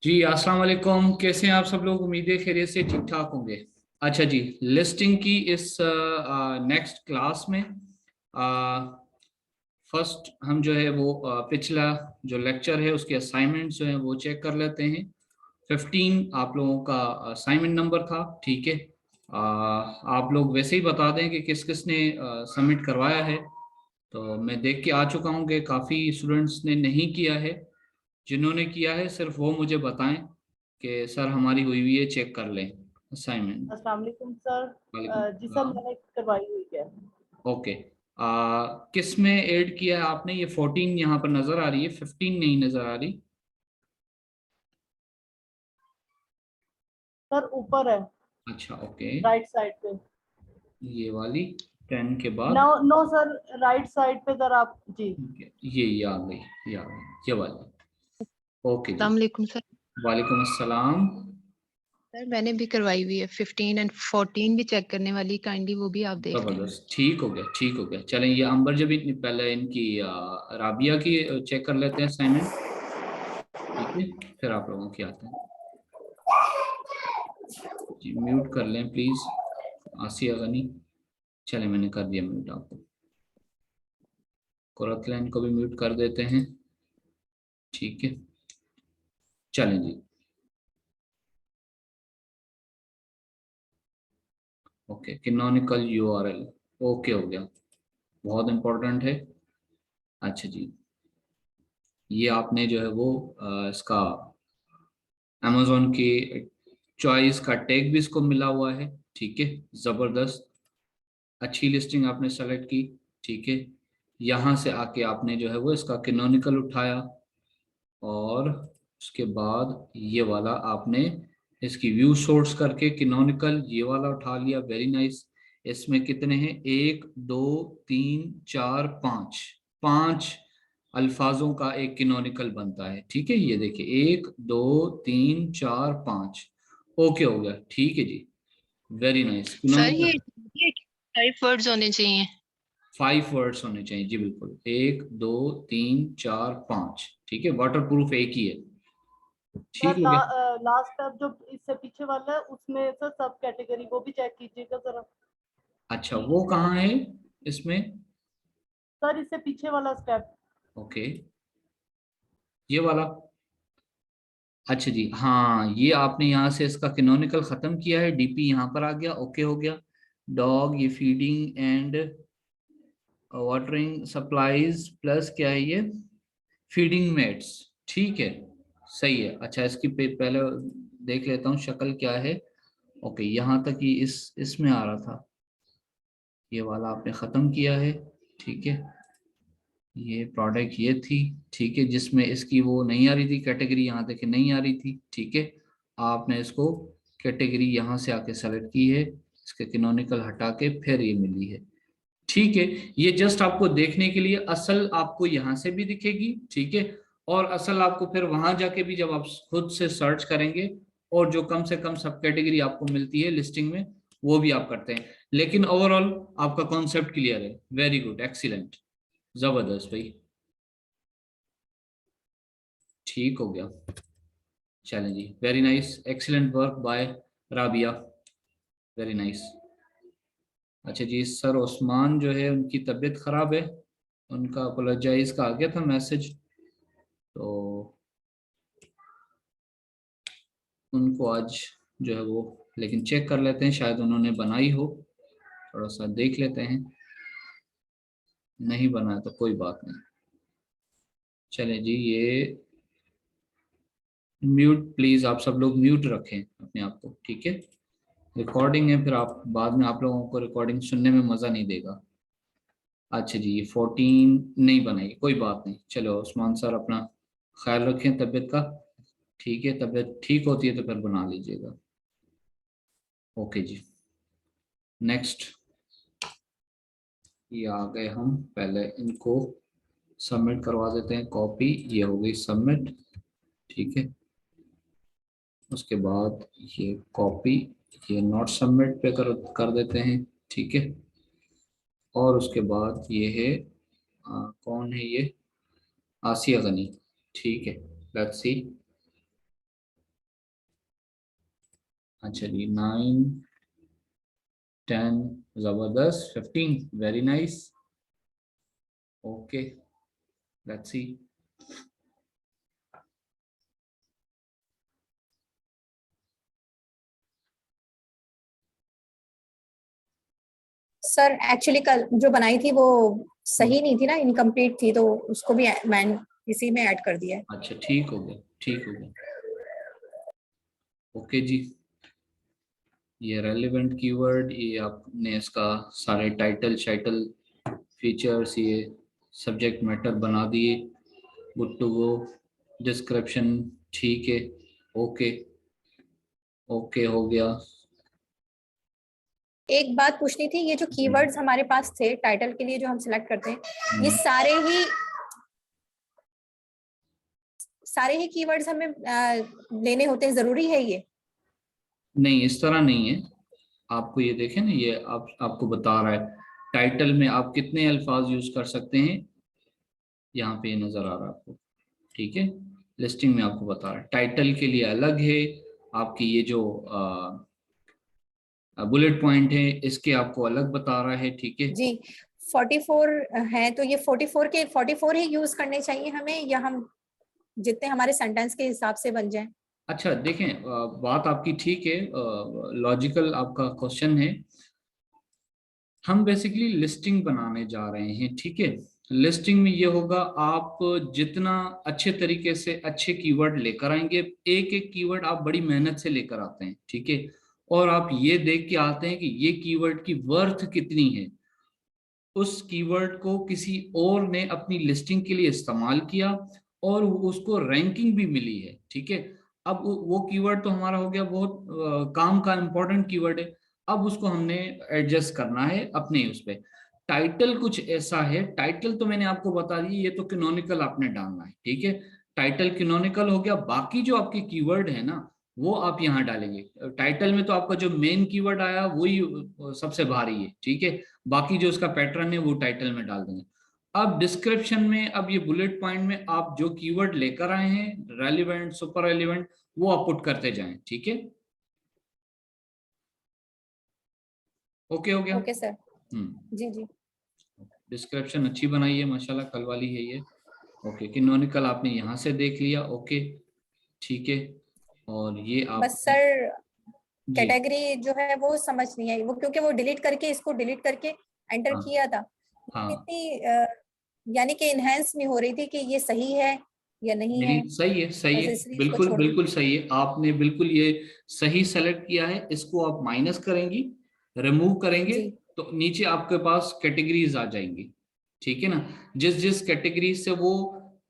जी अस्सलाम वालेकुम। कैसे हैं आप सब लोग? उम्मीद है खैरियत से ठीक ठाक होंगे। अच्छा जी, लिस्टिंग की इस नेक्स्ट क्लास में फर्स्ट हम जो है वो पिछला जो लेक्चर है उसके असाइनमेंट्स जो है वो चेक कर लेते हैं। 15 आप लोगों का असाइनमेंट नंबर था, ठीक है। आप लोग वैसे ही बता दें कि किस किस ने सबमिट करवाया है। तो मैं देख के आ चुका हूँ कि काफ़ी स्टूडेंट्स ने नहीं किया है। जिन्होंने किया है सिर्फ वो मुझे बताएं कि सर हमारी हुई हुई है, चेक कर लें असाइनमेंट। अस्सलाम वालेकुम सर। वालेकुम जी सर, सलाम। मैंने करवाई हुई है। ओके। किस में ऐड किया है आपने? ये 14 यहाँ पर नजर आ रही है, 15 नहीं नजर आ रही। सर ऊपर है, अच्छा ओके। राइट साइड पे। ये वाली 10 के नो बाद। नो सर, राइट साइड पे सर आप जी। ठीक है, ये आ गई, ये आ गई ये वाली। ओके जी। अस्सलाम वालेकुम सर। वालेकुम अस्सलाम। सर मैंने भी करवाई हुई है, 15 एंड 14 भी चेक करने वाली, काइंडली वो भी आप देख लेना। जबरदस्त, ठीक हो गया ठीक हो गया। चलें ये अंबर जब इतनी पहले इनकी राबिया की चेक कर लेते हैं असाइनमेंट, ठीक है। फिर आप लोगों की आते हैं। जी म्यूट कर लें प्लीज, आसिया गनी। चले मैंने कर दिया म्यूट आपको। कुरतलैन को भी म्यूट कर देते हैं, ठीक है। चलें जी। ओके, कैनोनिकल यूआरएल ओके हो गया, बहुत इंपॉर्टेंट है। अच्छा जी, ये आपने जो है वो इसका अमेजोन के चॉइस का टैग भी इसको मिला हुआ है, ठीक है। जबरदस्त, अच्छी लिस्टिंग आपने सेलेक्ट की, ठीक है। यहाँ से आके आपने जो है वो इसका कैनोनिकल उठाया और उसके बाद ये वाला आपने इसकी व्यू सोर्स करके कैनोनिकल ये वाला उठा लिया, वेरी नाइस। इसमें कितने हैं? एक दो तीन चार पाँच, पांच अल्फाजों का एक कैनोनिकल बनता है, ठीक है। ये देखिए, एक दो तीन चार पाँच, ओके हो गया, ठीक है जी। Very nice sir canonical. ये 5 वर्ड्स होने चाहिए। 5 वर्ड्स होने चाहिए जी, बिल्कुल। एक दो तीन चार पाँच, ठीक है। वाटर प्रूफ एक ही है, ठीक सर हो गया। लास्ट अब जो इससे पीछे वाला है उसमें सर सब कैटेगरी वो भी चेक कीजिएगा जरा। अच्छा वो कहाँ है इसमें? सर इससे पीछे वाला स्टेप। ओके, ये वाला। अच्छा जी, हाँ ये आपने यहाँ से इसका कैनोनिकल खत्म किया है, डीपी यहाँ पर आ गया, ओके हो गया। डॉग, ये feeding and watering supplies plus क्या है ये? फीडिंग मेट्स, ठीक है, सही है। अच्छा इसकी पहले देख लेता हूँ शक्ल क्या है। ओके, यहाँ तक ही इसमें आ रहा था, ये वाला आपने खत्म किया है, ठीक है। ये प्रोडक्ट ये थी, ठीक है, जिसमें इसकी वो नहीं आ रही थी कैटेगरी, यहाँ देखिए नहीं आ रही थी, ठीक है। आपने इसको कैटेगरी यहाँ से आके सेलेक्ट की है, इसके कैनोनिकल हटा के फिर ये मिली है, ठीक है। ये जस्ट आपको देखने के लिए, असल आपको यहाँ से भी दिखेगी, ठीक है। और असल आपको फिर वहां जाके भी जब आप खुद से सर्च करेंगे और जो कम से कम सब कैटेगरी आपको मिलती है लिस्टिंग में, वो भी आप करते हैं। लेकिन ओवरऑल आपका कॉन्सेप्ट क्लियर है, वेरी गुड, एक्सीलेंट, जबरदस्त भाई, ठीक हो गया। चलें जी, very nice, excellent work bye Rabia, very nice. अच्छा जी, सर उस्मान जो है उनकी तबीयत खराब है, उनका अपोलोजाइज का आ गया था मैसेज, तो उनको आज जो है वो, लेकिन चेक कर लेते हैं, शायद उन्होंने बनाई हो, थोड़ा सा देख लेते हैं। नहीं बना तो कोई बात नहीं। चले जी, ये म्यूट प्लीज, आप सब लोग म्यूट रखें अपने आप को, ठीक है। रिकॉर्डिंग है, फिर आप बाद में आप लोगों को रिकॉर्डिंग सुनने में मजा नहीं देगा। अच्छा जी, ये 14 नहीं बनाई, कोई बात नहीं। चलो उस्मान सर अपना ख्याल रखें तबीयत का, ठीक है। तबीयत ठीक होती है तो फिर बना लीजिएगा। ओके जी, नेक्स्ट। ये आ गए, हम पहले इनको सबमिट करवा देते हैं, कॉपी ये हो गई सबमिट, ठीक है। उसके बाद ये कॉपी, ये नॉट सबमिट पे कर देते हैं, ठीक है। और उसके बाद ये है कौन है ये? आसिया गनी, ठीक है। लेट्स सी, अच्छा जी, 9, 10, जबरदस्त, 15, very nice. Okay, let's see. Sir actually कल जो बनाई थी वो सही नहीं थी ना, इनकम्प्लीट थी, तो उसको भी मैं इसी में ऐड कर दिया है। अच्छा, ठीक हो गया, ठीक हो गया। ओके जी, ये रेलेवेंट कीवर्ड, ये आपने इसका सारे टाइटल शाइटल फीचर्स, ये सब्जेक्ट मैटर बना दिए। Good to go. डिस्क्रिप्शन ठीक है। ओके, ओके हो गया। एक बात पूछनी थी, ये जो कीवर्ड्स हमारे पास थे टाइटल के लिए जो हम सिलेक्ट करते हैं, ये सारे ही कीवर्ड्स हमें लेने होते हैं, जरूरी है ये? नहीं, इस तरह नहीं है। आपको ये देखें ना, ये आपको बता रहा है टाइटल में आप कितने अल्फाज यूज कर सकते हैं। यहाँ पे ये नजर आ रहा है आपको, ठीक है। लिस्टिंग में आपको बता रहा है टाइटल के लिए अलग है। आपकी ये जो बुलेट पॉइंट है इसके आपको अलग बता रहा है, ठीक है जी। 44 है तो ये 44 के 44 ही यूज करने चाहिए हमें, या हम जितने हमारे सेंटेंस के हिसाब से बन जाए? अच्छा देखें, बात आपकी ठीक है, लॉजिकल आपका क्वेश्चन है। हम बेसिकली लिस्टिंग बनाने जा रहे हैं, ठीक है। लिस्टिंग में ये होगा, आप जितना अच्छे तरीके से अच्छे कीवर्ड लेकर आएंगे, एक एक कीवर्ड आप बड़ी मेहनत से लेकर आते हैं, ठीक है। और आप ये देख के आते हैं कि ये कीवर्ड की वर्थ कितनी है। उस कीवर्ड को किसी और ने अपनी लिस्टिंग के लिए इस्तेमाल किया और उसको रैंकिंग भी मिली है, ठीक है। अब वो कीवर्ड तो हमारा हो गया, बहुत काम का इंपॉर्टेंट कीवर्ड है। अब उसको हमने एडजस्ट करना है अपने उस पे। टाइटल कुछ ऐसा है, टाइटल तो मैंने आपको बता दी, ये तो कैनोनिकल आपने डालना है, ठीक है। टाइटल कैनोनिकल हो गया, बाकी जो आपके कीवर्ड है ना वो आप यहाँ डालेंगे। टाइटल में तो आपका जो मेन कीवर्ड आया वही सबसे भारी है, ठीक है। बाकी जो उसका पैटर्न है वो टाइटल में डाल देंगे। अब डिस्क्रिप्शन में, अब ये बुलेट पॉइंट में आप जो कीवर्ड लेकर आए हैं, रेलिवेंट, सुपर रेलिवेंट, वो आप पुट करते जाएं, ठीक है। ओके हो गया। Okay sir. जी जी। डिस्क्रिप्शन अच्छी बनाई है माशाल्लाह, कल वाली है ये। ओके, कैनोनिकल आपने यहाँ से देख लिया, ओके ठीक है। और ये आप बस सर जी कैटेगरी जो है वो समझ नहीं आई, वो क्योंकि वो डिलीट करके, इसको डिलीट करके एंटर हाँ किया था, हाँ, इतनी यानी कि इनहेंस नहीं हो रही थी कि ये सही है या नहीं है, नहीं सही है, सही बस है, इसलिए इसको बिल्कुल छोड़ दी। बिल्कुल सही है, आपने बिल्कुल ये सही सेलेक्ट किया है। इसको आप माइनस करेंगी, रिमूव करेंगे, जी तो नीचे आपके पास कैटेगरीज आ जाएंगी, ठीक है ना। जिस जिस कैटेगरी से वो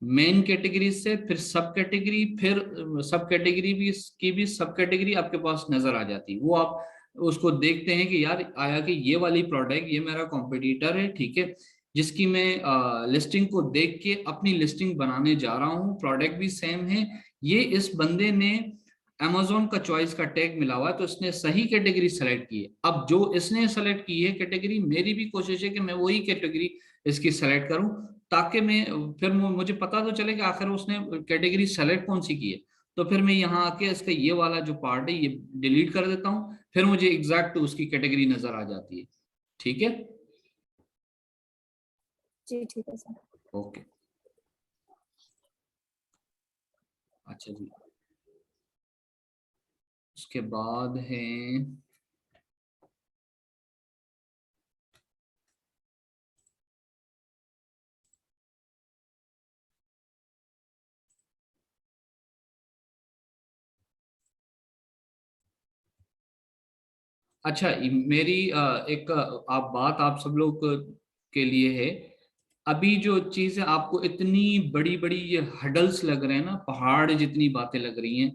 मेन कैटेगरी से फिर सब कैटेगरी, फिर सब कैटेगरी भी की भी सब कैटेगरी आपके पास नजर आ जाती है। वो आप उसको देखते हैं कि यार आया कि ये वाली प्रोडक्ट, ये मेरा कॉम्पिटिटर है, ठीक है, जिसकी मैं लिस्टिंग को देख के अपनी लिस्टिंग बनाने जा रहा हूँ, प्रोडक्ट भी सेम है। ये इस बंदे ने अमेजोन का चॉइस का टैग मिला हुआ है, तो इसने सही कैटेगरी सेलेक्ट की है। अब जो इसने सेलेक्ट की है कैटेगरी, मेरी भी कोशिश है कि मैं वही कैटेगरी इसकी सेलेक्ट करूं, ताकि मैं फिर मुझे पता तो चले कि आखिर उसने कैटेगरी सेलेक्ट कौन सी की है। तो फिर मैं यहाँ आके इसका ये वाला जो पार्ट है ये डिलीट कर देता हूँ, फिर मुझे एग्जैक्ट उसकी कैटेगरी नजर आ जाती है, ठीक है। जी ठीक है सर। ओके, अच्छा जी, उसके बाद है अच्छा, मेरी एक आप बात आप सब लोग के लिए है। अभी जो चीज है, आपको इतनी बड़ी बड़ी ये हडल्स लग रहे हैं ना, पहाड़ जितनी बातें लग रही हैं,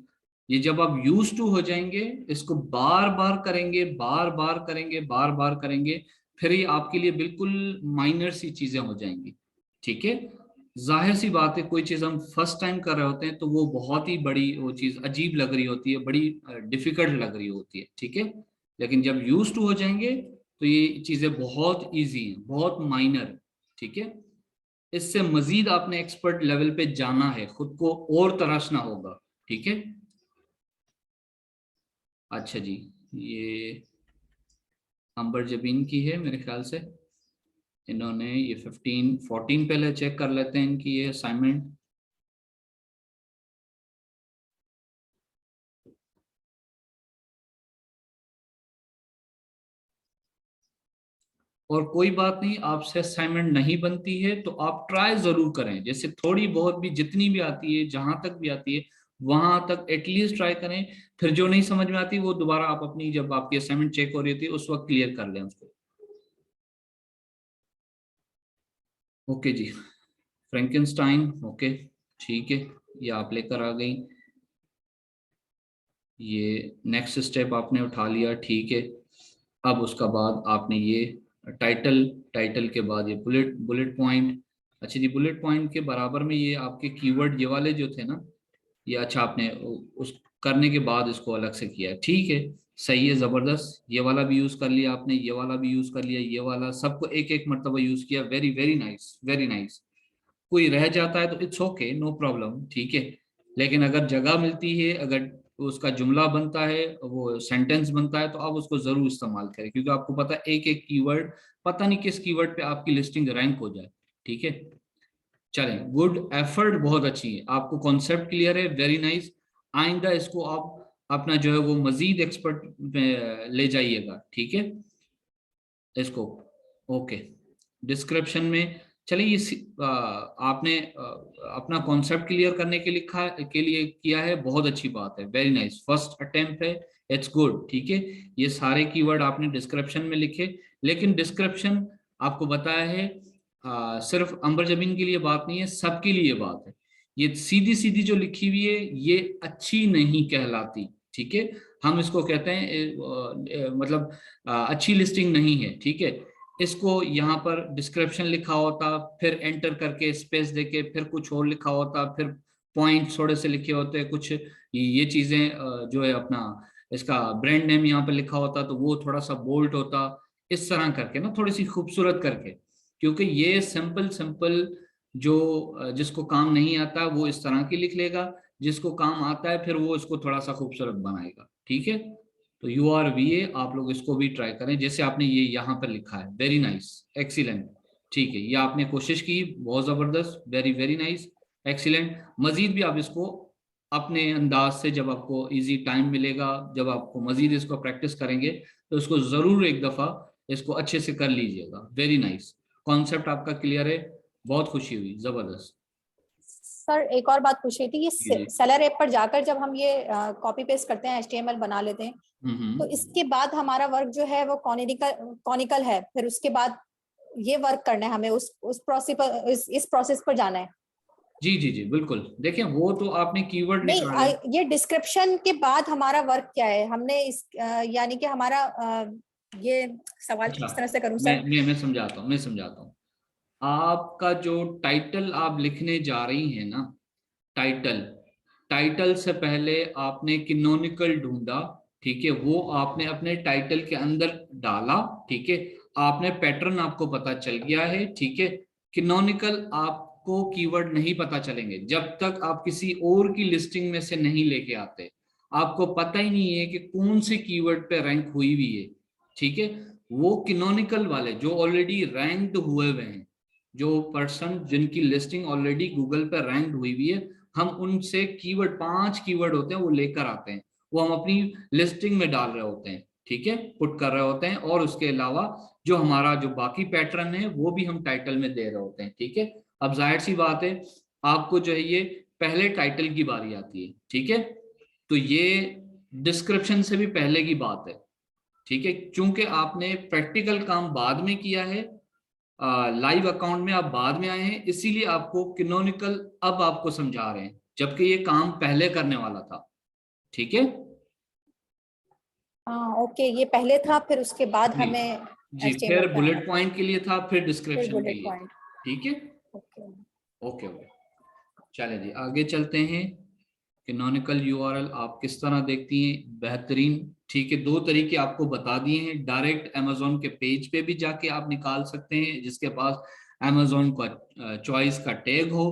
ये जब आप यूज टू हो जाएंगे, इसको बार बार करेंगे, बार बार करेंगे, बार बार करेंगे, फिर ये आपके लिए बिल्कुल माइनर सी चीजें हो जाएंगी, ठीक है। जाहिर सी बात है, कोई चीज हम फर्स्ट टाइम कर रहे होते हैं तो वो बहुत ही बड़ी वो चीज अजीब लग रही होती है, बड़ी डिफिकल्ट लग रही होती है, ठीक है। लेकिन जब यूज टू हो जाएंगे तो ये चीजें बहुत इजी हैं, बहुत माइनर, ठीक है। इससे मजीद आपने एक्सपर्ट लेवल पे जाना है, खुद को और तराशना होगा, ठीक है। अच्छा जी, ये अंबर जबीन की है मेरे ख्याल से। इन्होंने ये 15 14 पहले चेक कर लेते हैं इनकी ये असाइनमेंट। और कोई बात नहीं, आपसे असाइनमेंट नहीं बनती है तो आप ट्राई जरूर करें, जैसे थोड़ी बहुत भी जितनी भी आती है, जहां तक भी आती है वहां तक एटलीस्ट ट्राई करें। फिर जो नहीं समझ में आती वो दोबारा आप अपनी, जब आपकी असाइनमेंट चेक हो रही थी उस वक्त क्लियर कर लें उसको। ओके जी, फ्रैंकेनस्टाइन, ओके ठीक है, ये आप लेकर आ गई। ये नेक्स्ट स्टेप आपने उठा लिया, ठीक है। अब उसका बाद आपने ये टाइटल, टाइटल के बाद ये बुलेट, बुलेट पॉइंट। अच्छा जी, बुलेट पॉइंट के बराबर में ये आपके कीवर्ड ये वाले जो थे ना, ये अच्छा आपने उस करने के बाद इसको अलग से किया, ठीक है, सही है, जबरदस्त। ये वाला भी यूज कर लिया आपने, ये वाला भी यूज कर लिया, ये वाला, सबको एक एक मरतबा यूज किया, very very nice, very nice. कोई रह जाता है तो इट्स ओके, नो प्रॉब्लम, ठीक है। लेकिन अगर जगह मिलती है, अगर उसका जुमला बनता है, वो सेंटेंस बनता है, तो आप उसको जरूर इस्तेमाल करें, क्योंकि आपको पता है एक एक कीवर्ड, पता नहीं किस कीवर्ड पे आपकी लिस्टिंग रैंक हो जाए, ठीक है। चलें, गुड एफर्ट, बहुत अच्छी है, आपको कॉन्सेप्ट क्लियर है, वेरी नाइस। आइंदा इसको आप अपना जो है वो मजीद एक्सपर्ट ले जाइएगा, ठीक है इसको। ओके, डिस्क्रिप्शन में, चलिए ये आपने अपना कॉन्सेप्ट क्लियर करने के लिए किया है, बहुत अच्छी बात है, वेरी नाइस, फर्स्ट अटेम्प्ट है, इट्स गुड, ठीक है। ये सारे कीवर्ड आपने डिस्क्रिप्शन में लिखे, लेकिन डिस्क्रिप्शन आपको बताया है सिर्फ अंबर जमीन के लिए बात नहीं है, सबके लिए बात है। ये सीधी सीधी जो लिखी हुई है ये अच्छी नहीं कहलाती, ठीक है। हम इसको कहते हैं मतलब अच्छी लिस्टिंग नहीं है, ठीक है। इसको यहाँ पर डिस्क्रिप्शन लिखा होता, फिर एंटर करके स्पेस देके फिर कुछ और लिखा होता, फिर पॉइंट थोड़े से लिखे होते, कुछ ये चीजें जो है अपना इसका ब्रांड नेम यहाँ पर लिखा होता तो वो थोड़ा सा बोल्ड होता, इस तरह करके ना, थोड़ी सी खूबसूरत करके। क्योंकि ये सिंपल सिंपल जो जिसको काम नहीं आता वो इस तरह की लिख लेगा, जिसको काम आता है फिर वो इसको थोड़ा सा खूबसूरत बनाएगा, ठीक है। तो URVA आप लोग इसको भी ट्राई करें, जैसे आपने ये यहाँ पर लिखा है, वेरी नाइस, एक्सीलेंट, ठीक है, ये आपने कोशिश की, बहुत जबरदस्त, वेरी वेरी नाइस, एक्सीलेंट। मजीद भी आप इसको अपने अंदाज से, जब आपको इजी टाइम मिलेगा, जब आपको मजीद इसको प्रैक्टिस करेंगे, तो इसको जरूर एक दफा इसको अच्छे से कर लीजिएगा, वेरी नाइस। कॉन्सेप्ट आपका क्लियर है, बहुत खुशी हुई, जबरदस्त। सर एक और बात पूछ रही थी, ये जी। सेलर ऐप पर जाकर जब हम ये कॉपी पेस्ट करते हैं, HTML बना लेते हैं, तो इसके बाद हमारा वर्क जो है वो कॉनिकल है, फिर उसके बाद ये वर्क करना है हमें, उस प्रोसेस पर, इस प्रोसेस पर जाना है। जी जी जी बिल्कुल, देखिए वो तो आपने कीवर्ड निकाले। नहीं, ये डिस्क्रिप्शन के बाद हमारा वर्क क्या है, हमने इस यानी कि हमारा ये सवाल अच्छा, किस तरह से करूं सर? मैं समझाता हूँ। आपका जो टाइटल आप लिखने जा रही हैं ना, टाइटल, टाइटल से पहले आपने किनोनिकल ढूंढा, ठीक है, वो आपने अपने टाइटल के अंदर डाला, ठीक है, आपने पैटर्न आपको पता चल गया है, ठीक है। किनोनिकल आपको कीवर्ड नहीं पता चलेंगे जब तक आप किसी और की लिस्टिंग में से नहीं लेके आते, आपको पता ही नहीं है कि कौन से कीवर्ड पे रैंक हुई हुई है, ठीक है। वो किनोनिकल वाले जो ऑलरेडी रैंक्ड हुए हुए हैं, जो पर्सन जिनकी लिस्टिंग ऑलरेडी गूगल पे रैंक्ड हुई हुई है, हम उनसे कीवर्ड, 5 कीवर्ड होते हैं वो लेकर आते हैं, वो हम अपनी लिस्टिंग में डाल रहे होते हैं, ठीक है, पुट कर रहे होते हैं। और उसके अलावा जो हमारा जो बाकी पैटर्न है वो भी हम टाइटल में दे रहे होते हैं, ठीक है। अब जाहिर सी बात है, आपको जो है ये पहले टाइटल की बारी आती है, ठीक है, तो ये डिस्क्रिप्शन से भी पहले की बात है, ठीक है। चूंकि आपने प्रैक्टिकल काम बाद में किया है, लाइव अकाउंट में आप बाद में आए हैं, इसीलिए आपको किनोनिकल अब आपको समझा रहे हैं, जबकि ये काम पहले करने वाला था, ठीक है। ओके, ये पहले था, फिर उसके बाद जी हमें जी, HTML फिर पे आना बुलेट है, पॉइंट के लिए था, फिर फिर डिस्क्रिप्शन के बुलेट लिए, पॉइंट। ठीक है। ओके। ओके ओके, चले जी आगे चलते हैं। कैनोनिकल URL आप किस तरह देखती हैं, बेहतरीन, ठीक है। 2 तरीके आपको बता दिए हैं, डायरेक्ट अमेजोन के पेज पे भी जाके आप निकाल सकते हैं जिसके पास अमेजोन का चॉइस का टैग हो,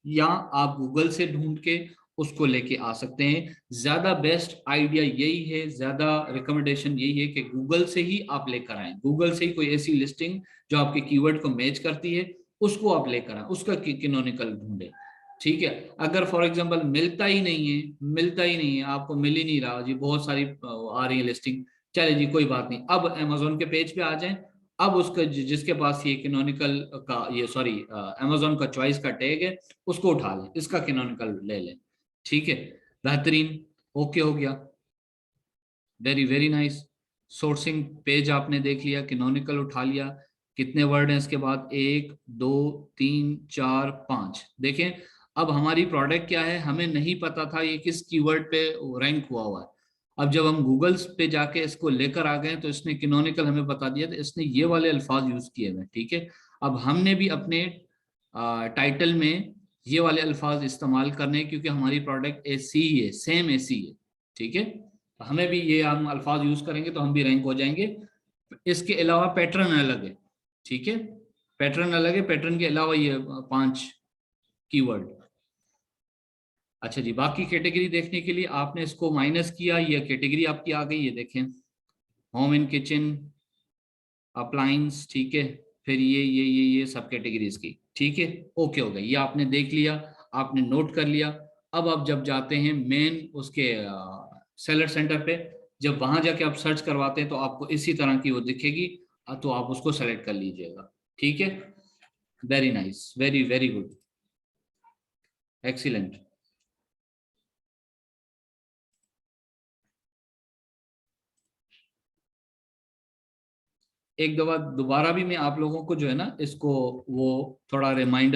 या आप गूगल से ढूंढ के उसको लेके आ सकते हैं। ज्यादा बेस्ट आइडिया यही है, ज्यादा रिकमेंडेशन यही है कि गूगल से ही आप लेकर आए, गूगल से ही कोई ऐसी लिस्टिंग जो आपके कीवर्ड को मैच करती है उसको आप लेकर आए, उसका कैनोनिकल ढूंढे। ठीक है, अगर फॉर एग्जांपल मिलता ही नहीं है, आपको मिल ही नहीं रहा जी, बहुत सारी आ रही है लिस्टिंग, चले जी कोई बात नहीं, अब अमेजोन के पेज पे आ जाएं, अब उसका जिसके पास ये कैनोनिकल का ये सॉरी अमेजोन का चॉइस का टैग है उसको उठा लें, इसका कैनोनिकल ले लें। ठीक है, बेहतरीन, ओके हो गया, very very nice. Sourcing page आपने देख लिया, कैनोनिकल उठा लिया, कितने वर्ड हैं इसके बाद, 1 2 3 4 5। देखें अब हमारी प्रोडक्ट क्या है, हमें नहीं पता था ये किस कीवर्ड पे रैंक हुआ है। अब जब हम गूगल पे जाके इसको लेकर आ गए तो इसने कैनोनिकल हमें बता दिया, तो इसने ये वाले अल्फाज यूज किए हुए। ठीक है, अब हमने भी अपने टाइटल में ये वाले अल्फाज इस्तेमाल करने, क्योंकि हमारी प्रोडक्ट ऐसी ही है, सेम ऐसी है। ठीक है, तो हमें भी ये हम अल्फाज यूज करेंगे तो हम भी रैंक हो जाएंगे। इसके अलावा पैटर्न अलग है। ठीक है, पैटर्न अलग है, पैटर्न के अलावा ये 5 कीवर्ड। अच्छा जी, बाकी कैटेगरी देखने के लिए आपने इसको माइनस किया, ये कैटेगरी आपकी आ गई, ये देखें, होम एंड किचन, अप्लायंस। ठीक है, फिर ये सब कैटेगरीज की। ठीक है, ओके हो गई, ये आपने देख लिया, आपने नोट कर लिया। अब आप जब जाते हैं मेन उसके सेलर सेंटर पे, जब वहां जाके आप सर्च करवाते हैं तो आपको इसी तरह की वो दिखेगी, तो आप उसको सेलेक्ट कर लीजिएगा। ठीक है, very nice, very very good, excellent. एक दफा दोबारा भी मैं आप लोगों को जो है ना इसको वो थोड़ा रिमाइंड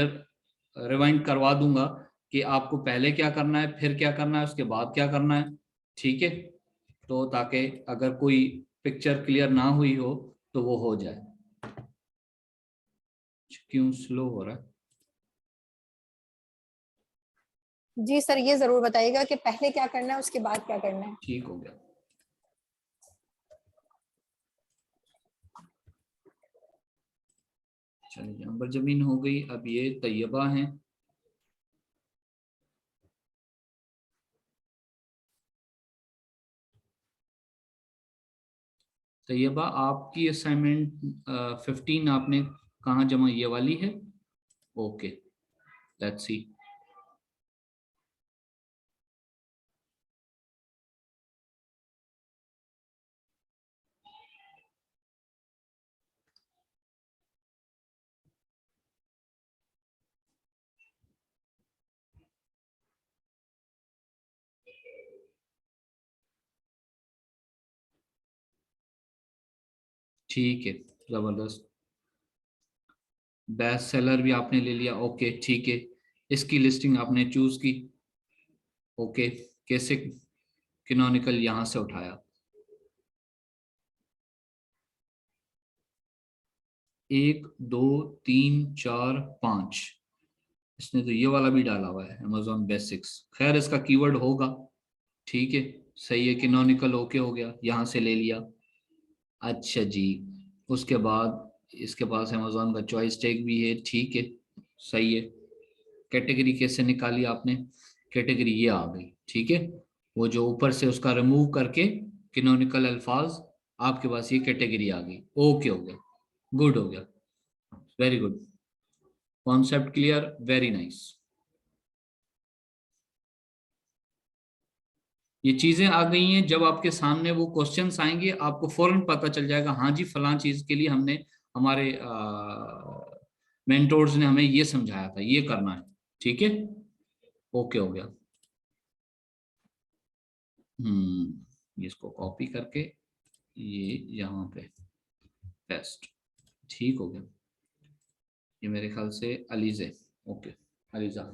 करवा दूंगा कि आपको पहले क्या करना है, फिर क्या करना है, उसके बाद क्या करना है। ठीक है, तो ताकि अगर कोई पिक्चर क्लियर ना हुई हो तो वो हो जाए। क्यों स्लो हो रहा है? जी सर, ये जरूर बताइएगा कि पहले क्या करना है उसके बाद क्या करना है। ठीक हो गया। चलिए, अंबर जमीन हो गई, अब ये तैयबा है। तैयबा आपकी असाइनमेंट 15 आपने कहाँ जमा, ये वाली है? Okay, let's see. ठीक है, जबरदस्त, बेस्ट सेलर भी आपने ले लिया। ओके ठीक है, इसकी लिस्टिंग आपने चूज की। ओके, कैसे कैनोनिकल यहां से उठाया, 1 2 3 4 5, इसने तो ये वाला भी डाला हुआ है Amazon बेसिक्स, खैर इसका कीवर्ड होगा। ठीक है, सही है, कैनोनिकल ओके हो गया, यहां से ले लिया। अच्छा जी, उसके बाद इसके पास Amazon का चॉइस टैग भी है। ठीक है, सही है। कैटेगरी कैसे निकाली आपने, कैटेगरी ये आ गई। ठीक है, वो जो ऊपर से उसका रिमूव करके कैनोनिकल अल्फाज, आपके पास ये कैटेगरी आ गई। ओके हो गया, गुड हो गया, very good, concept clear, very nice. ये चीजें आ गई हैं, जब आपके सामने वो क्वेश्चंस आएंगे आपको फौरन पता चल जाएगा, हाँ जी फलां चीज के लिए हमने हमारे मेंटोर्स ने हमें ये समझाया था, ये करना है। ठीक है, ओके हो गया। इसको कॉपी करके ये यहाँ पे पेस्ट, ठीक हो गया। ये मेरे ख्याल से अलीजे, ओके, अलीजा।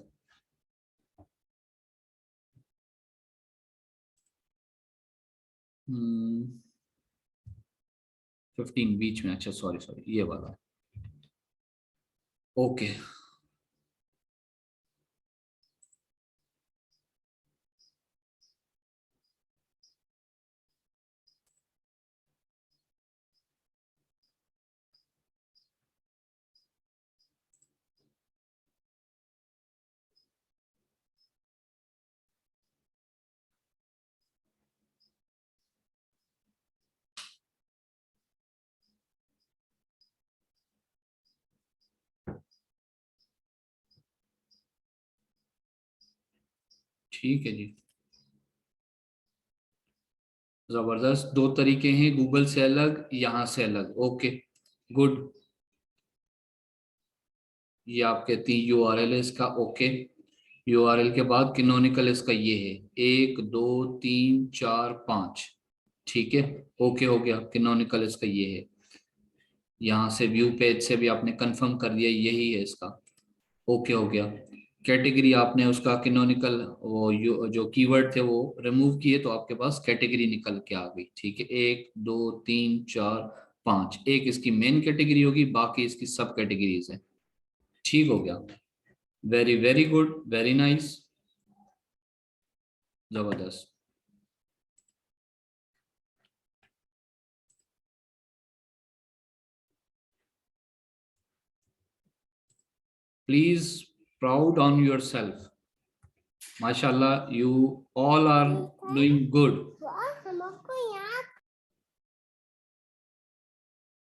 हम्म 15 बीच में, अच्छा सॉरी सॉरी, ये वाला, ओके। ठीक है जी, जबरदस्त। 2 तरीके हैं, गूगल से अलग, यहाँ से अलग। Okay good. ये आप कहती URL है इसका। ओके, URL के बाद कैनोनिकल इसका ये है 1 2 3 4 5। ठीक है, ओके हो गया। कैनोनिकल इसका ये है। यहाँ से व्यू पेज से भी आपने कंफर्म कर दिया यही है इसका। ओके हो गया। कैटेगरी आपने उसका कैनोनिकल वो जो कीवर्ड थे वो रिमूव किए तो आपके पास कैटेगरी निकल के आ गई। ठीक है, 1 2 3 4 5। एक इसकी मेन कैटेगरी होगी, बाकी इसकी सब कैटेगरीज है। ठीक हो गया। Very very good, very nice, जबरदस्त। Please proud on yourself. माशाल्लाह, you all are doing good.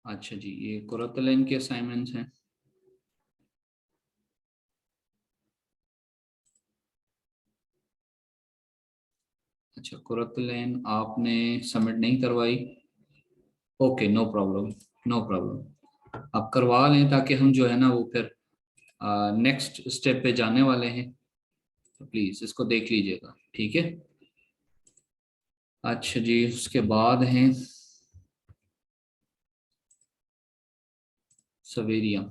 अच्छा जी, ये कुरतलैन के असाइनमेंट्स हैं। अच्छा, कुरतलैन आपने सबमिट नहीं करवाई। Okay, no problem, no problem. आप करवा लें ताकि हम जो है ना वो फिर नेक्स्ट स्टेप पे जाने वाले हैं, तो प्लीज इसको देख लीजिएगा। ठीक है। अच्छा जी, उसके बाद हैं सवेरिया।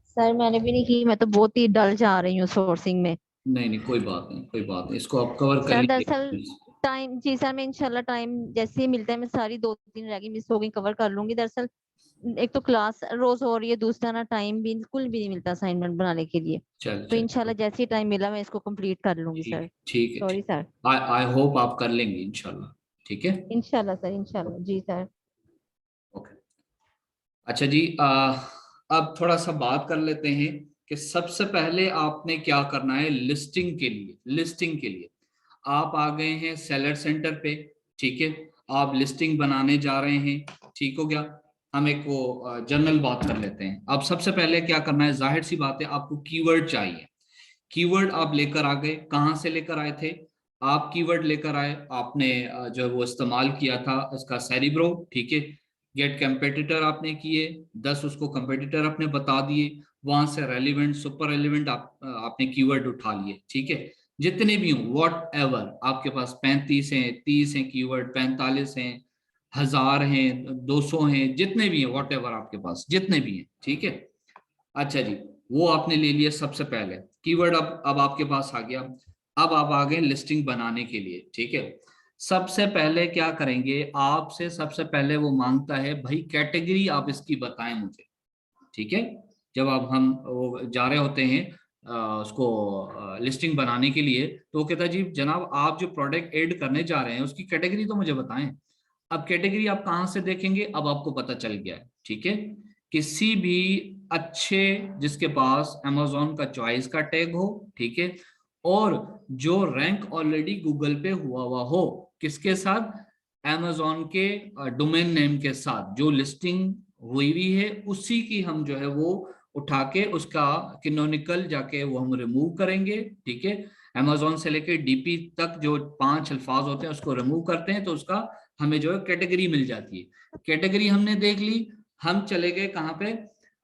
सर मैंने भी नहीं की, मैं तो बहुत ही डल जा रही हूँ सोर्सिंग में। नहीं नहीं, कोई बात नहीं, कोई बात नहीं, इसको आप कवर कर सर लीजिए। दरअसल टाइम, जी सर मैं इंशाल्लाह टाइम जैसे ही मिलता है, मैं सारी 2-3 रह गई मिस हो गई कवर कर लूंगी। दरअसल एक तो क्लास रोज हो रही है, दूसरा ना टाइम बिल्कुल भी नहीं मिलता असाइनमेंट बनाने के लिए। चल तो चल, इंशाल्लाह जैसे ही टाइम मिला मैं इसको कंप्लीट कर लूंगी सर। ठीक ठीक है, सॉरी ठीक। सर। आई होप आप कर लेंगे इंशाल्लाह। ठीक है, इंशाल्लाह सर, इंशाल्लाह जी सर। ओके। अच्छा जी, अब थोड़ा सा बात कर लेते हैं कि सबसे पहले आपने क्या करना है लिस्टिंग के लिए। लिस्टिंग के लिए आप आ गए हैं सेलर सेंटर पे। ठीक है, आप लिस्टिंग बनाने जा रहे हैं। ठीक हो गया। हम एक वो जनरल बात कर लेते हैं। अब सबसे पहले क्या करना है, जाहिर सी बात है आपको कीवर्ड चाहिए। कीवर्ड आप लेकर आ गए, कहाँ से लेकर आए थे आप? कीवर्ड लेकर आए आपने, जो वो इस्तेमाल किया था इसका सेरिब्रो। ठीक है, गेट कंपेटिटर आपने किए, 10 उसको कंपेटिटर आपने बता दिए, वहां से रेलिवेंट सुपर रेलिवेंट आपने कीवर्ड उठा लिए। ठीक है, जितने भी हों वॉट एवर आपके पास 35 हैं, 30 हैं कीवर्ड, 45 हैं, 1000 हैं, 200 हैं, जितने भी हैं वॉट एवर आपके पास जितने भी हैं। ठीक है, अच्छा जी, वो आपने ले लिया सबसे पहले कीवर्ड। अब आपके पास आ गया। अब आप आ गए लिस्टिंग बनाने के लिए। ठीक है, सबसे पहले क्या करेंगे, आपसे सबसे पहले वो मांगता है भाई कैटेगरी आप इसकी बताएं मुझे। ठीक है, जब आप हम वो जा रहे होते हैं उसको लिस्टिंग बनाने के लिए, तो वो कहता है जी जनाब आप जो प्रोडक्ट ऐड करने जा रहे हैं उसकी कैटेगरी तो मुझे बताएं। अब कैटेगरी आप कहाँ से देखेंगे, अब आपको पता चल गया है। ठीक है, किसी भी अच्छे जिसके पास अमेजोन का चॉइस का टैग हो। ठीक है, और जो रैंक ऑलरेडी गूगल पे हुआ हो, किसके साथ? अमेजोन के डोमेन नेम के साथ जो लिस्टिंग हुई हुई है उसी की हम जो है वो उठा के उसका कैनोनिकल जाके वो हम रिमूव करेंगे। ठीक है, अमेजोन से लेके डीपी तक जो 5 अल्फाज होते हैं उसको रिमूव करते हैं तो उसका हमें जो है कैटेगरी मिल जाती है। कैटेगरी हमने देख ली, हम चले गए कहाँ पे?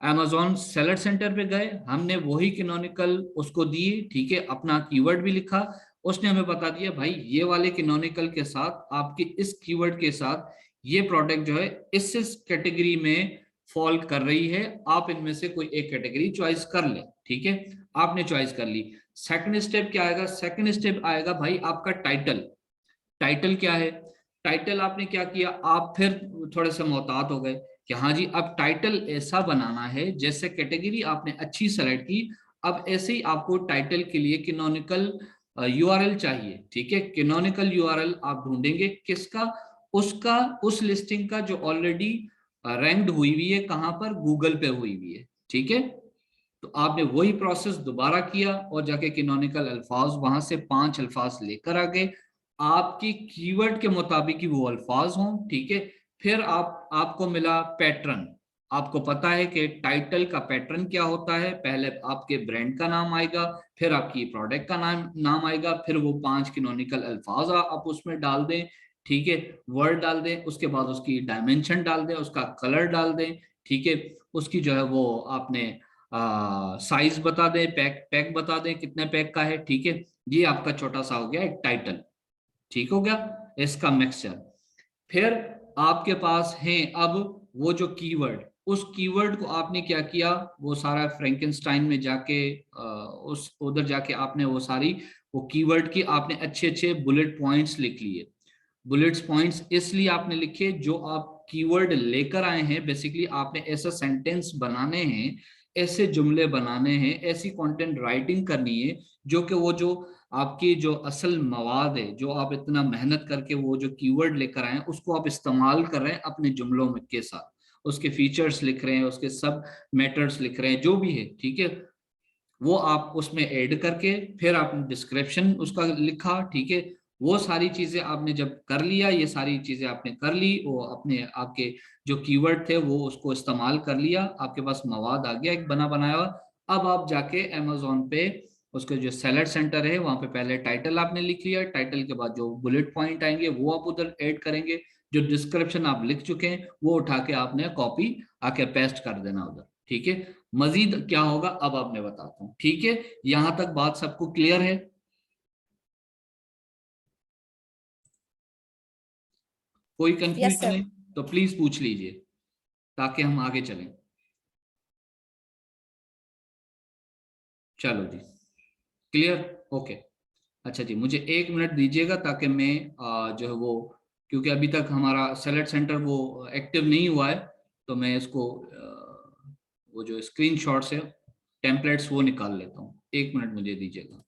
अमेजोन सेलर सेंटर पे गए, हमने वही कैनोनिकल उसको दिए। ठीक है, अपना कीवर्ड भी लिखा, उसने हमें बता दिया भाई ये वाले कैनोनिकल के साथ आपके इस कीवर्ड के साथ ये प्रोडक्ट जो है इस कैटेगरी में फॉल कर रही है, आप इनमें से कोई एक कैटेगरी चॉइस कर ले। ठीक है, आपने चॉइस कर ली। सेकंड स्टेप क्या आएगा? सेकंड स्टेप आएगा भाई आपका टाइटल। टाइटल क्या है? टाइटल आपने क्या किया, आप फिर थोड़े से मोहतात हो गए कि हाँ जी अब टाइटल ऐसा बनाना है जैसे कैटेगरी आपने अच्छी सेलेक्ट की, अब ऐसे ही आपको टाइटल के लिए कैनोनिकल यूआरएल चाहिए। ठीक है, कैनोनिकल यूआरएल आप ढूंढेंगे किसका? उसका, उस लिस्टिंग का जो ऑलरेडी रैंक्ड हुई हुई है, कहां पर? गूगल पे हुई हुई है। ठीक है, तो आपने वही प्रोसेस दोबारा किया और जाके कैनोनिकल अल्फाज वहां से 5 अल्फाज लेकर आ गए, आपकी कीवर्ड के मुताबिक ही वो अल्फाज हों। ठीक है, फिर आपको मिला पैटर्न। आपको पता है कि टाइटल का पैटर्न क्या होता है, पहले आपके ब्रांड का नाम आएगा, फिर आपकी प्रोडक्ट का नाम आएगा, फिर वो 5 कैनोनिकल अल्फाज आप उसमें डाल दें, ठीक है, वर्ड डाल दें, उसके बाद उसकी डायमेंशन डाल दें, उसका कलर डाल दें, ठीक है, उसकी जो है वो आपने साइज बता दें, पैक बता दें कितने पैक का है, ठीक है। ये आपका छोटा सा हो गया एक टाइटल, ठीक हो गया इसका मिक्सचर। फिर आपके पास है अब वो जो कीवर्ड, उस कीवर्ड को आपने क्या किया, वो सारा फ्रैंकेनस्टाइन में जाके उस उधर जाके आपने वो सारी वो कीवर्ड की आपने अच्छे अच्छे बुलेट पॉइंट्स लिख लिए। बुलेट्स पॉइंट्स इसलिए आपने लिखे, जो आप कीवर्ड लेकर आए हैं, बेसिकली आपने ऐसा सेंटेंस बनाने हैं, ऐसे जुमले बनाने हैं, ऐसी कंटेंट राइटिंग करनी है जो कि वो जो आपकी जो असल मवाद है, जो आप इतना मेहनत करके वो जो कीवर्ड लेकर आए हैं, उसको आप इस्तेमाल कर रहे हैं अपने जुमलों में के साथ, उसके फीचर्स लिख रहे हैं, उसके सब मैटर्स लिख रहे हैं, जो भी है, ठीक है, वो आप उसमें ऐड करके फिर आपने डिस्क्रिप्शन उसका लिखा, ठीक है। वो सारी चीजें आपने जब कर लिया, ये सारी चीजें आपने कर ली, वो अपने आपके जो कीवर्ड थे वो उसको इस्तेमाल कर लिया, आपके पास मवाद आ गया एक बना बनाया हुआ। अब आप जाके अमेजोन पे उसके जो सेलर सेंटर है वहां पे पहले टाइटल आपने लिख लिया, टाइटल के बाद जो बुलेट पॉइंट आएंगे वो आप उधर ऐड करेंगे, जो डिस्क्रिप्शन आप लिख चुके हैं वो उठा के आपने कॉपी आके पेस्ट कर देना उधर, ठीक है। मजीद क्या होगा अब आपने बताता हूं, ठीक है। यहां तक बात सबको क्लियर है? कोई यस कंफ्यूजन सर। है तो प्लीज पूछ लीजिए ताकि हम आगे चलें। चलो जी, क्लियर, ओके। अच्छा जी, मुझे 1 मिनट दीजिएगा ताकि मैं जो है वो, क्योंकि अभी तक हमारा सेलेक्ट सेंटर वो एक्टिव नहीं हुआ है, तो मैं इसको वो जो स्क्रीनशॉट्स है टेम्पलेट्स वो निकाल लेता हूँ। 1 मिनट मुझे दीजिएगा।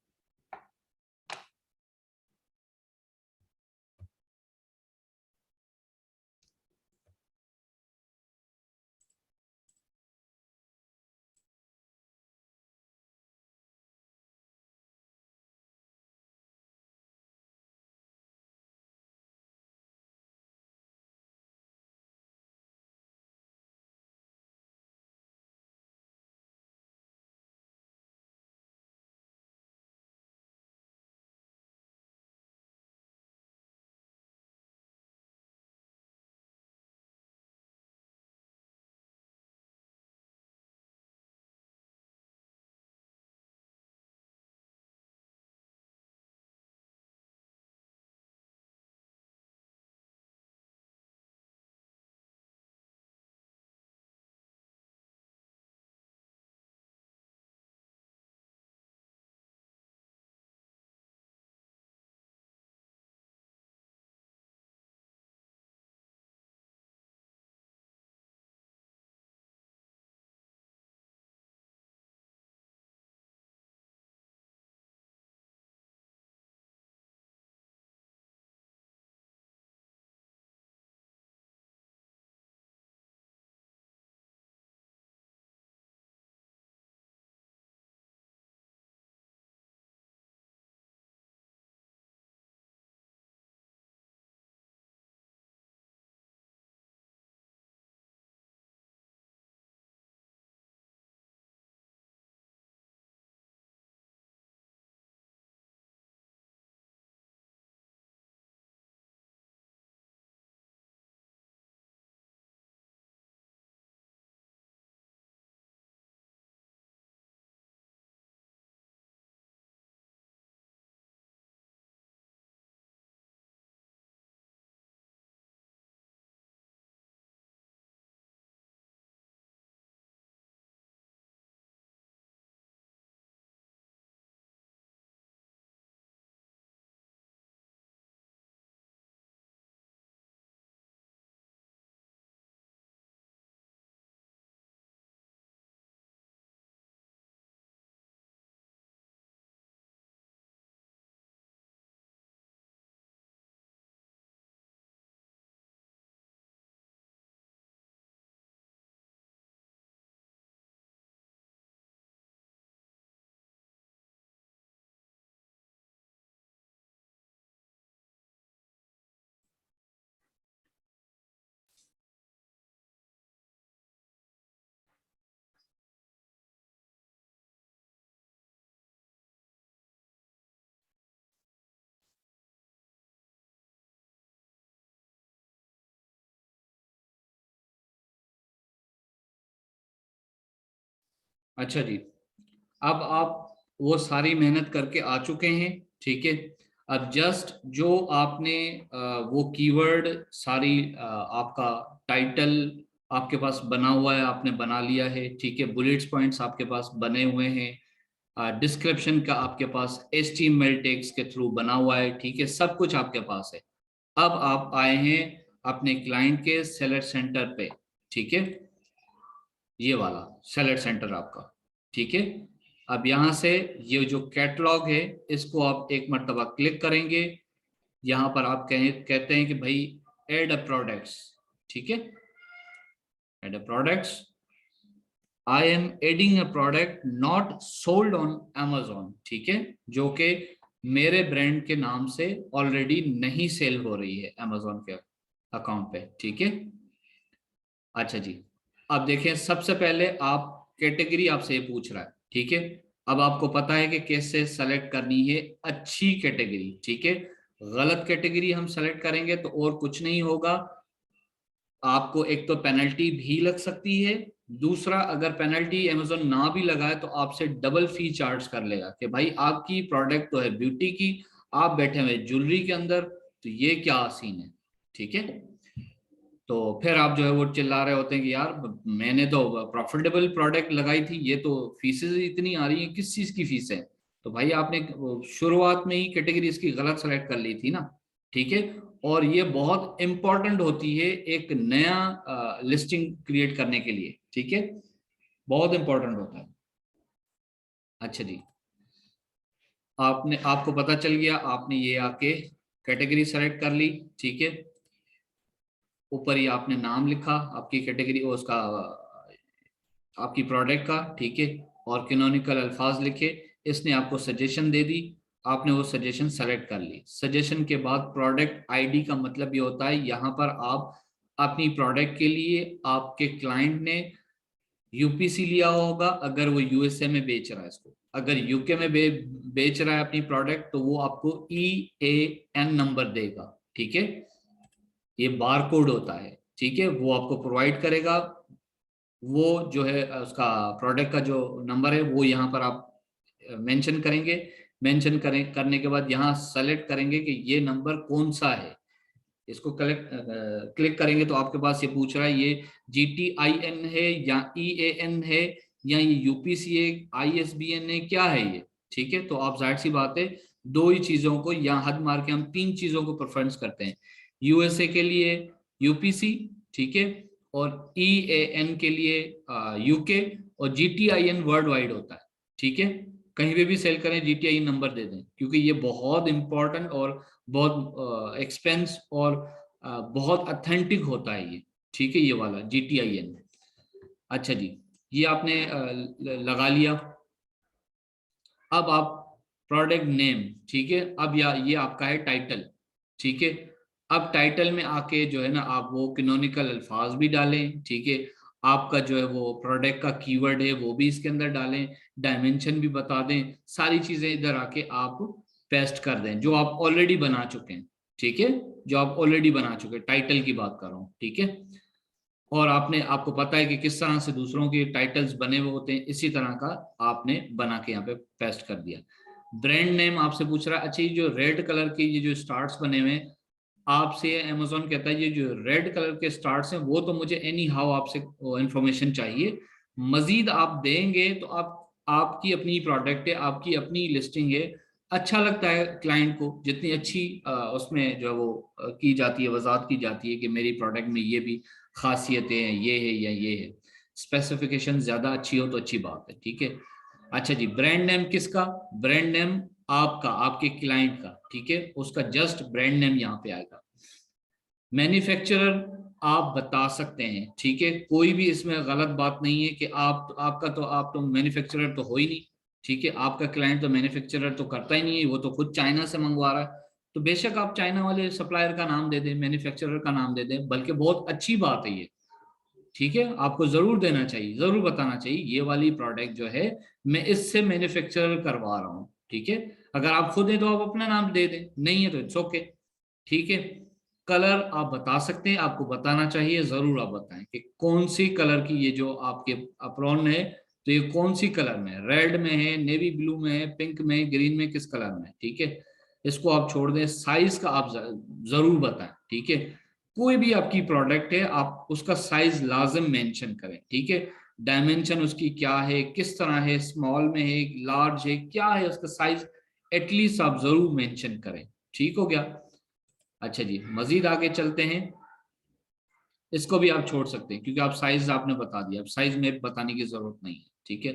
अच्छा जी, अब आप वो सारी मेहनत करके आ चुके हैं, ठीक है। अब जस्ट जो आपने वो कीवर्ड सारी आपका टाइटल आपके पास बना हुआ है, आपने बना लिया है, ठीक है। बुलेट्स पॉइंट्स आपके पास बने हुए हैं, डिस्क्रिप्शन का आपके पास HTML टैग्स के थ्रू बना हुआ है, ठीक है, सब कुछ आपके पास है। अब आप आए हैं अपने क्लाइंट के सेलर सेंटर पे, ठीक है, ये वाला सेलर सेंटर आपका, ठीक है। अब यहां से ये जो कैटलॉग है इसको आप एक मर्तबा क्लिक करेंगे। यहां पर आप कहते हैं कि भाई ऐड अ प्रोडक्ट्स, ठीक है, add a products. I am adding a product not sold on Amazon, ठीक है, जो कि मेरे ब्रांड के नाम से ऑलरेडी नहीं सेल हो रही है Amazon के अकाउंट पे, ठीक है। अच्छा जी, अब देखें, सबसे पहले आप कैटेगरी आपसे ये पूछ रहा है, ठीक है। अब आपको पता है कि कैसे सेलेक्ट करनी है अच्छी कैटेगरी, ठीक है। गलत कैटेगरी हम सेलेक्ट करेंगे तो और कुछ नहीं होगा, आपको एक तो पेनल्टी भी लग सकती है, दूसरा अगर पेनल्टी Amazon ना भी लगाए तो आपसे डबल फी चार्ज कर लेगा कि भाई आपकी प्रोडक्ट तो है ब्यूटी की, आप बैठे हुए ज्वेलरी के अंदर, तो ये क्या सीन है, ठीक है। तो फिर आप जो है वो चिल्ला रहे होते हैं कि यार मैंने तो प्रॉफिटेबल प्रोडक्ट लगाई थी, ये तो फीसेस इतनी आ रही है, किस चीज की फीस है। तो भाई आपने शुरुआत में ही कैटेगरी इसकी गलत सेलेक्ट कर ली थी ना, ठीक है। और ये बहुत इंपॉर्टेंट होती है एक नया लिस्टिंग क्रिएट करने के लिए, ठीक है, बहुत इंपॉर्टेंट होता है। अच्छा जी, आपको पता चल गया, आपने ये आके कैटेगरी सेलेक्ट कर ली, ठीक है। ऊपर ही आपने नाम लिखा आपकी कैटेगरी और उसका आपकी प्रोडक्ट का, ठीक है, और कैनोनिकल अल्फाज लिखे। इसने आपको सजेशन दे दी, आपने वो सजेशन सेलेक्ट कर ली। सजेशन के बाद प्रोडक्ट आईडी का मतलब ये होता है यहाँ पर आप अपनी प्रोडक्ट के लिए आपके क्लाइंट ने यूपीसी लिया होगा, अगर वो यूएसए में बेच रहा है इसको, अगर यूके में बेच रहा है अपनी प्रोडक्ट तो वो आपको EAN नंबर देगा, ठीक है, ये बारकोड होता है, ठीक है, वो आपको प्रोवाइड करेगा। वो जो है उसका प्रोडक्ट का जो नंबर है वो यहाँ पर आप मेंशन करेंगे। मेंशन करने के बाद यहाँ सेलेक्ट करेंगे कि ये नंबर कौन सा है। इसको क्लिक करेंगे तो आपके पास ये पूछ रहा है ये GTIN है या EAN है या ये UPC है, ISBN है, क्या है ये, ठीक है। तो आप जाहिर सी बात है दो ही चीजों को, यहाँ हद मार के हम तीन चीजों को प्रेफरेंस करते हैं। USA के लिए UPC, ठीक है, और EAN के लिए UK, और GTIN वर्ल्ड वाइड होता है, ठीक है। कहीं पे भी सेल करें GTIN नंबर दे दें, क्योंकि ये बहुत इंपॉर्टेंट और बहुत एक्सपेंस और बहुत अथेंटिक होता है ये, ठीक है, ये वाला GTIN। अच्छा जी, ये आपने लगा लिया। अब आप प्रोडक्ट नेम, ठीक है, अब ये आपका है टाइटल, ठीक है। अब टाइटल में आके जो है ना आप वो कैनोनिकल अल्फाज भी डालें, ठीक है, आपका जो है वो प्रोडक्ट का कीवर्ड है वो भी इसके अंदर डालें, डायमेंशन भी बता दें, सारी चीजें इधर आके आप पेस्ट कर दें जो आप ऑलरेडी बना चुके हैं, ठीक है, जो आप ऑलरेडी बना चुके हैं, टाइटल की बात कर रहा हूँ, ठीक है। और आपको पता है कि किस तरह से दूसरों के टाइटल्स बने हुए होते हैं, इसी तरह का आपने बना के यहाँ पे पेस्ट कर दिया। ब्रांड नेम आपसे पूछ रहा है, अच्छा ये जो रेड कलर के ये जो स्टार्स बने हुए हैं, आपसे Amazon कहता है ये जो रेड कलर के स्टार्स हैं वो तो मुझे एनी हाउ आपसे इंफॉर्मेशन चाहिए, मजीद आप देंगे तो आपकी अपनी प्रोडक्ट है, आपकी अपनी लिस्टिंग है, अच्छा लगता है क्लाइंट को जितनी अच्छी उसमें जो है वो की जाती है, वजाहत की जाती है कि मेरी प्रोडक्ट में ये भी खासियतें हैं, ये है या ये है, स्पेसिफिकेशन ज्यादा अच्छी हो तो अच्छी बात है, ठीक है। अच्छा जी, ब्रांड नेम किसका, ब्रांड नेम आपका, आपके क्लाइंट का, ठीक है, उसका जस्ट ब्रांड नेम यहाँ पे आएगा। मैन्युफैक्चरर आप बता सकते हैं, ठीक है, कोई भी इसमें गलत बात नहीं है कि आप तो मैन्युफैक्चरर तो हो ही नहीं, ठीक है, आपका क्लाइंट तो मैन्युफैक्चरर तो करता ही नहीं है, वो तो खुद चाइना से मंगवा रहा है, तो बेशक आप चाइना वाले सप्लायर का नाम दे दें, मैन्युफैक्चरर का नाम दे दें, बल्कि बहुत अच्छी बात है ये, ठीक है, आपको जरूर देना चाहिए, जरूर बताना चाहिए ये वाली प्रोडक्ट जो है मैं इससे मैन्युफैक्चरर करवा रहा हूँ, ठीक है। अगर आप खुद हैं तो आप अपना नाम दे दें, नहीं है तो इट्स ओके, ठीक है। कलर आप बता सकते हैं, आपको बताना चाहिए, जरूर आप बताएं कि कौन सी कलर की ये जो आपके अप्रॉन है तो ये कौन सी कलर में है, रेड में है, नेवी ब्लू में है, पिंक में है, ग्रीन में, किस कलर में है, ठीक है। इसको आप छोड़ दें, साइज का आप जरूर बताएं, ठीक है। कोई भी आपकी प्रोडक्ट है आप उसका साइज लाजम मेंशन करें, ठीक है। डायमेंशन उसकी क्या है, किस तरह है, स्मॉल में है, लार्ज है, क्या है उसका साइज, एटलीस्ट आप जरूर मेंशन करें, ठीक हो गया। अच्छा जी, मजीद आगे चलते हैं। इसको भी आप छोड़ सकते हैं क्योंकि आप साइज आपने बता दिया, अब साइज में बताने की जरूरत नहीं है, ठीक है।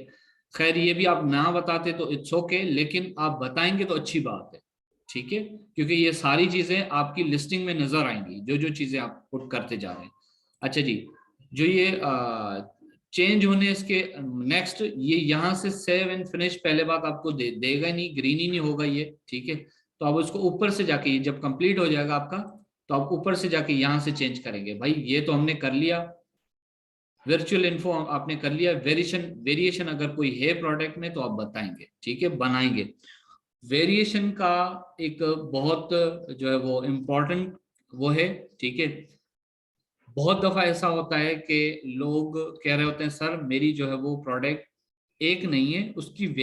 खैर ये भी आप ना बताते तो इट्स ओके, लेकिन आप बताएंगे तो अच्छी बात है, ठीक है, क्योंकि ये सारी चीजें आपकी लिस्टिंग में नजर आएंगी, जो जो चीजें आप पुट करते जा रहे हैं। अच्छा जी, जो ये चेंज होने इसके नेक्स्ट, ये यहाँ से सेव एंड फिनिश पहले बात आपको देगा नहीं, ग्रीन ही नहीं होगा ये, ठीक है। तो आप उसको ऊपर से जाके जब कंप्लीट हो जाएगा आपका, तो आप ऊपर से जाके यहाँ से चेंज करेंगे। भाई ये तो हमने कर लिया, वर्चुअल इन्फो आपने कर लिया, वेरिएशन अगर कोई है प्रोडक्ट में तो आप बताएंगे, ठीक है, बनाएंगे। वेरिएशन का एक बहुत जो है वो इम्पोर्टेंट वो है, ठीक है। बहुत दफा ऐसा होता है कि लोग कह रहे होते हैं सर मेरी जो है वो प्रोडक्ट एक नहीं है, उसकी